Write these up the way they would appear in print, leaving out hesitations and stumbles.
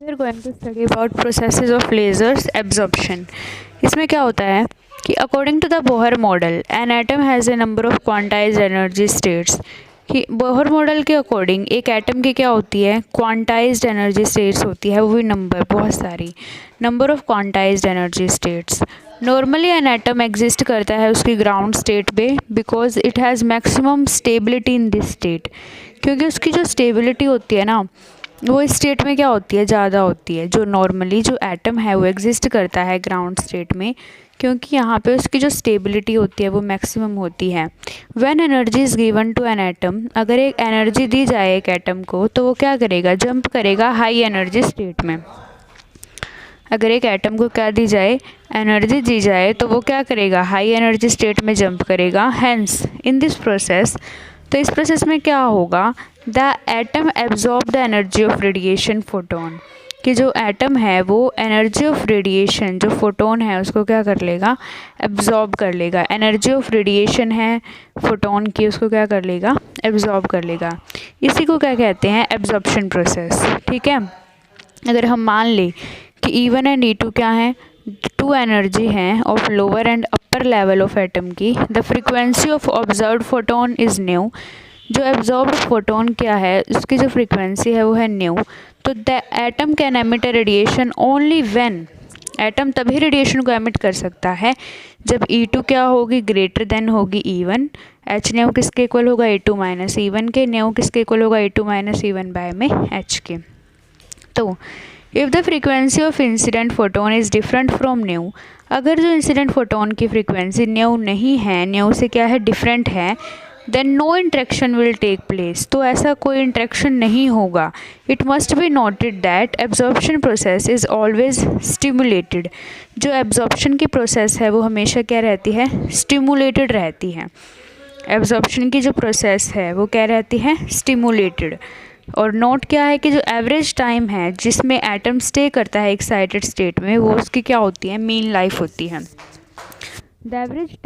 We are going to study about processes of lasers absorption. इसमें क्या होता है कि according to the Bohr model an atom has a number of quantized energy states. कि Bohr model के according एक atom की क्या होती है, क्वांटाइज्ड एनर्जी स्टेट्स होती है, वो भी नंबर बहुत सारी number of quantized energy states. Normally an atom exist करता है उसकी ग्राउंड स्टेट पे because it has maximum stability in this state, क्योंकि उसकी जो स्टेबिलिटी होती है ना वो इस स्टेट में क्या होती है, ज़्यादा होती है। जो नॉर्मली जो एटम है वो एग्जिस्ट करता है ग्राउंड स्टेट में क्योंकि यहाँ पे उसकी जो स्टेबिलिटी होती है वो मैक्सिमम होती है। When energy is given to an atom, अगर एक एनर्जी दी जाए एक एटम को तो वो क्या करेगा, जंप करेगा हाई एनर्जी स्टेट में। अगर एक एटम को क्या दी जाए, एनर्जी दी जाए, तो वो क्या करेगा, हाई एनर्जी स्टेट में जंप करेगा। हैंस इन दिस प्रोसेस, तो इस प्रोसेस में क्या होगा, the atom absorb the energy of radiation photon, कि जो एटम है वो एनर्जी ऑफ रेडिएशन, जो फोटोन है उसको क्या कर लेगा, एब्जॉर्ब कर लेगा। एनर्जी ऑफ रेडिएशन है फोटोन की, उसको क्या कर लेगा, एब्जॉर्ब कर लेगा। इसी को क्या कहते हैं, एब्जॉर्प्शन प्रोसेस। ठीक है, अगर हम मान लें कि E1 एंड E2 क्या हैं, टू एनर्जी हैं of lower and upper level of atom की। The frequency of observed photon is nu, जो एब्जॉर्ब्ड फोटोन क्या है उसकी जो फ्रीक्वेंसी है वो है न्यू। तो the atom can emit radiation only when, atom तभी रेडिएशन को एमिट कर सकता है जब E2 क्या होगी, ग्रेटर देन होगी E1। H न्यू किसके इक्वल होगा, E2 माइनस E1 के। न्यू किसके इक्वल होगा, E2 माइनस E1 बाय में H के। तो if the frequency of incident photon is different from nu, अगर जो इंसिडेंट फोटोन की फ्रीक्वेंसी न्यू नहीं है, न्यू से क्या है, डिफरेंट है, then no interaction will take place, तो ऐसा कोई इंट्रैक्शन नहीं होगा। It must be noted that absorption process is always stimulated, जो एब्जॉर्प्शन की प्रोसेस है वो हमेशा क्या रहती है, स्टिमुलेटेड रहती है। एब्जॉर्प्शन की जो प्रोसेस है वो क्या रहती है, स्टिमुलेटेड। और नोट क्या है कि जो एवरेज टाइम है जिसमें एटम स्टे करता है एक्साइटेड स्टेट में, वो उसकी क्या होती है, मीन लाइफ होती है। The average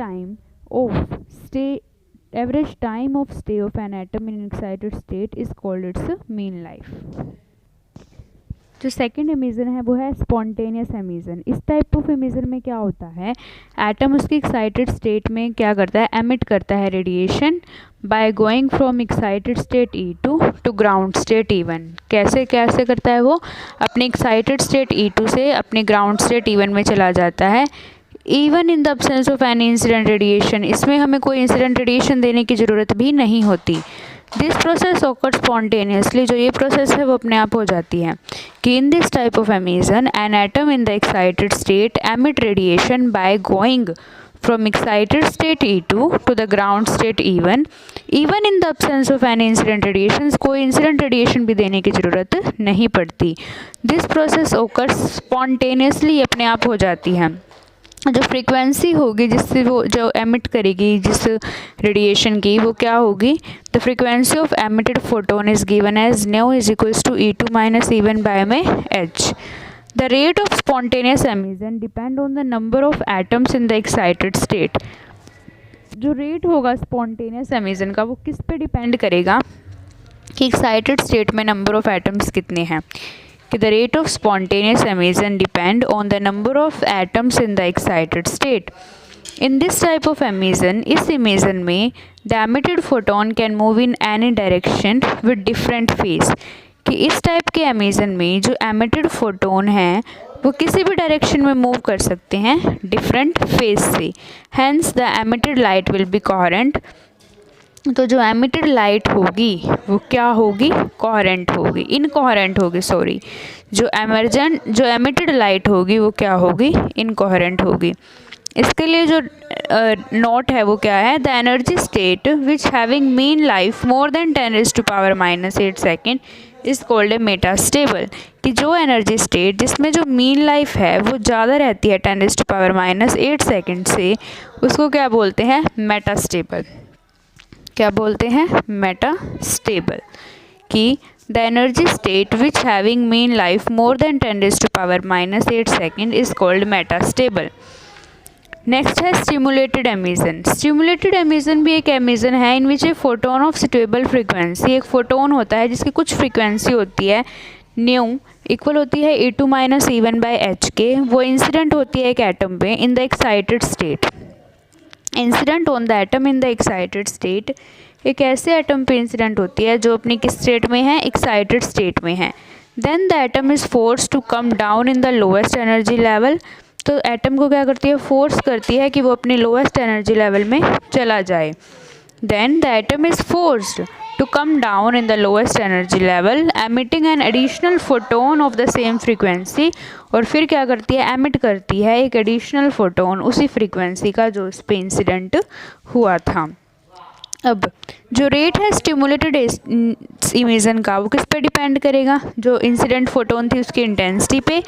time of stay of N atom in excited state is called its mean life. जो सेकेंड एमिशन है वो है स्पॉन्टेनियस एमिशन। इस टाइप ऑफ एमिशन में क्या होता है, एटम उसकी एक्साइटेड स्टेट में क्या करता है, एमिट करता है radiation by going from excited state E2 to ground state E1। कैसे कैसे करता है वो, अपनी एक्साइटेड स्टेट E2 से अपनी ग्राउंड स्टेट E1 में चला जाता है। Even in the absence of any incident radiation, इसमें हमें कोई इंसिडेंट रेडिएशन देने की ज़रूरत भी नहीं होती। दिस प्रोसेस ऑकर स्पॉन्टेनियसली, जो ये प्रोसेस है वो अपने आप हो जाती है। कि in this type of emission an atom in the excited state emit radiation by going from excited state E2 to the ground state E1। Even in the absence of any incident radiation, कोई incident radiation भी देने की ज़रूरत नहीं पड़ती। This process occur spontaneously, अपने आप हो जाती है। जो फ्रीक्वेंसी होगी जिससे वो जो एमिट करेगी जिस रेडिएशन की, वो क्या होगी, the frequency of emitted photon is given as nu is equals to E2 minus E1 by में H। The rate of spontaneous emission depend on the number of atoms in the excited state. जो rate होगा spontaneous emission का वो किस पे depend करेगा, कि excited state में नंबर ऑफ एटम्स कितने हैं। कि the rate of spontaneous emission depend on the number of atoms in the excited state. In this type of emission, इस एमिशन में the emitted photon can move in any direction with different phase. कि इस type के emission में जो emitted photon हैं वो किसी भी डायरेक्शन में मूव कर सकते हैं डिफरेंट फेज से। Hence the emitted light will be coherent, तो जो एमिटेड लाइट होगी वो क्या होगी, कोहेरेंट होगी, इनकोहेरेंट होगी, सॉरी। जो एमिटेड लाइट होगी वो क्या होगी, इनकोहेरेंट होगी। इसके लिए जो नोट है वो क्या है, the energy state which having mean life more than 10⁻⁸ second is called a metastable. कि जो एनर्जी स्टेट जिसमें जो मीन लाइफ है वो ज़्यादा रहती है 10⁻⁸ सेकेंड से, उसको क्या बोलते हैं, मेटास्टेबल। क्या बोलते हैं, मेटास्टेबल। कि the energy state which having mean life more than 10⁻⁸ second is called metastable. Next है स्टिमुलेटेड एमिशन। स्टिमुलेटेड एमिशन भी एक एमिशन है in which a photon of suitable frequency, एक फोटोन होता है जिसकी कुछ फ्रीक्वेंसी होती है न्यू इक्वल होती है E2 minus E1 by H के। वो इंसिडेंट होती है एक एटम पे इन the excited state. Incident on the atom in the excited state, एक ऐसे एटम पे इंसिडेंट होती है जो अपनी किस स्टेट में है, एक्साइटेड स्टेट में है। Then the atom is force to come down in the lowest energy level, तो एटम को क्या करती है, फोर्स करती है कि वो अपने लोएस्ट एनर्जी लेवल में चला जाए। Then the atom is forced to come down in the lowest energy level emitting an additional photon of the same frequency, और फिर क्या करती है, एमिट करती है एक एडिशनल फोटोन उसी फ्रीक्वेंसी का जो उस पर इंसिडेंट हुआ था। अब जो रेट है स्टिमुलेटेड इमिशन का वो किस पे डिपेंड करेगा, जो इंसिडेंट फोटोन थी उसकी इंटेंसिटी पे,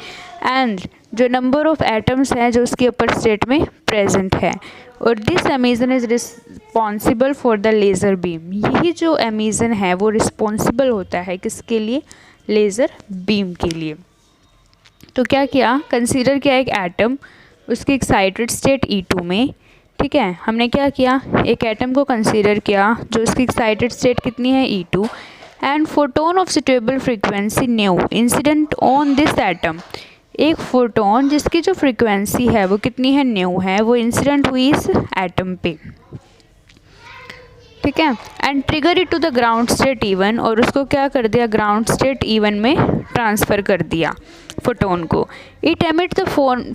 एंड जो नंबर ऑफ एटम्स हैं जो उसके अपर स्टेट में प्रेजेंट है। और this emission is responsible for the laser beam, यही जो एमिशन है वो रिस्पॉन्सिबल होता है किसके लिए, लेज़र बीम के लिए। तो क्या किया, कंसीडर किया एक एटम, उसकी एक्साइटेड स्टेट E2 में, ठीक है। हमने क्या किया, एक एटम को कंसीडर किया जो उसकी एक्साइटेड स्टेट कितनी है, E2, and photon of suitable frequency new incident on this atom, एक फोटोन जिसकी जो फ्रीक्वेंसी है वो कितनी है, न्यू है, वो इंसिडेंट हुई इस एटम पे, ठीक है। And trigger it to the ground state E1, और उसको क्या कर दिया, ग्राउंड स्टेट E1 में ट्रांसफ़र कर दिया फोटोन को। It emit the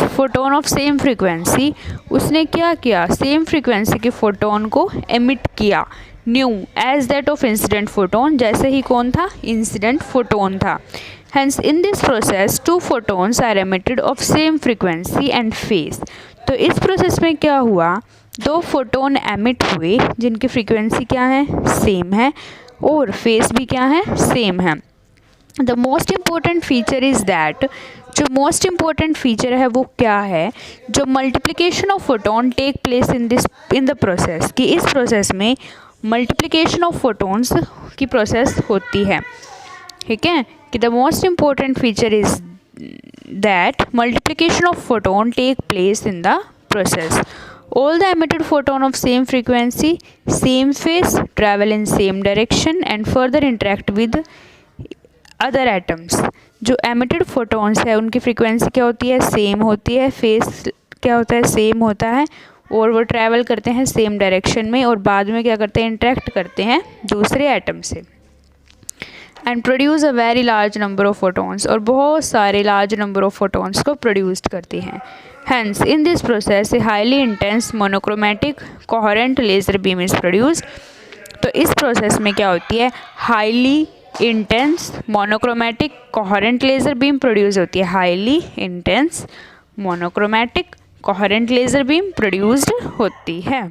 photon of same frequency, उसने क्या किया, सेम फ्रीक्वेंसी के फोटोन को एमिट किया, new age that of incident photon, जैसे ही कौन था, इंसिडेंट फोटोन था। Hence in this process two photons are emitted of same frequency and phase, तो इस प्रोसेस में क्या हुआ, दो फोटोन एमिट हुए जिनकी फ्रीक्वेंसी क्या है, सेम है, और फेस भी क्या है, सेम है। The most important feature is that, जो मोस्ट इम्पोर्टेंट फीचर है वो क्या है, जो multiplication of photon take place in the process, कि इस प्रोसेस में मल्टीप्लिकेशन ऑफ फोटोन्स की प्रोसेस होती है, ठीक है। कि the most important feature is that multiplication of photon take place in the process. All the emitted photon of same frequency, same phase, travel in same direction and further interact with other atoms। जो emitted photons है उनकी frequency क्या होती है, same होती है, phase क्या होता है, सेम होता है, और वो ट्रैवल करते हैं सेम डायरेक्शन में, और बाद में क्या करते हैं, इंटरेक्ट करते हैं दूसरे एटम से, and produce a very large number of photons, और बहुत सारे लार्ज नंबर ऑफ फोटोन्स को प्रोड्यूस करती हैं। Hence, in this process, a highly intense monochromatic coherent laser beam is produced। तो इस प्रोसेस में क्या होती है, highly intense monochromatic coherent laser beam produce होती है, highly intense monochromatic coherent laser beam produced होती है।